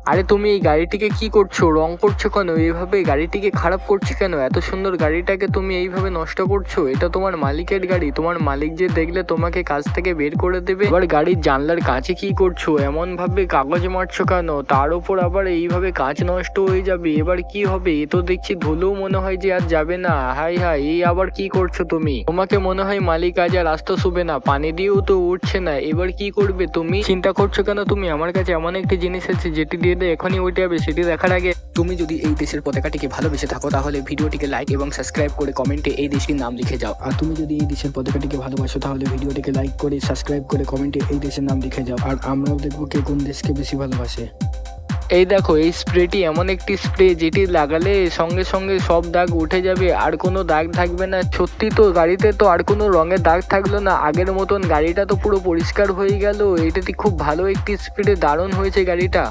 আরে তুমি এই গাড়িটিকে কি করছো? রং করছো কেন? এইভাবে গাড়িটিকে খারাপ করছো কেন? এত সুন্দর গাড়িটাকে তুমি এইভাবে নষ্ট করছো। এটা তোমার মালিকের গাড়ি, তোমার মালিক যে দেখলে তোমাকে কাজ থেকে বের করে দেবে। আবার গাড়ির জানলার কাছে কি করছো? এমন ভাবে কাগজ মারছো কেন? তার উপর আবার এইভাবে কাঁচ নষ্ট হয়ে যাবে। এবার কি হবে? এ তো দেখছি ধুলোও মনে হয় যে আর যাবে না। হাই হাই, এই আবার কি করছো তুমি? তোমাকে মনে হয় মালিক আজ আর রাস্তা শুবে না, পানি দিয়েও তো উঠছে না। এবার কি করবে তুমি? চিন্তা করছো কেন তুমি? আমার কাছে এমন একটি জিনিস আছে যেটি দিয়ে এখনই উঠে যাবে। সেটি দেখার আগে তুমি যদি এই দেশের পতাকাটিকে ভালোবেসে থাকো তাহলে ভিডিওটিকে লাইক এবং সাবস্ক্রাইব করে কমেন্টে এই দেশটির নাম লিখে যাও। আর তুমি যদি এই দেশের পতাকাটিকে ভালোবাসো তাহলে ভিডিওটিকে লাইক করে সাবস্ক্রাইব করে কমেন্টে এই দেশের নাম লিখে যাও। আর আমরাও দেখবো কে কোন দেশকে বেশি ভালোবাসে। এই দেখো, এই স্প্রেটি এমন একটি স্প্রে যেটি লাগালে সঙ্গে সঙ্গে সব দাগ উঠে যাবে, আর কোনো দাগ থাকবে না। সত্যি তো, গাড়িতে তো আর কোনো রঙের দাগ থাকলো না, আগের মতন গাড়িটা তো পুরো পরিষ্কার হয়ে গেল। এটাতে খুব ভালো একটি স্প্রে, দারুণ হয়েছে গাড়িটা।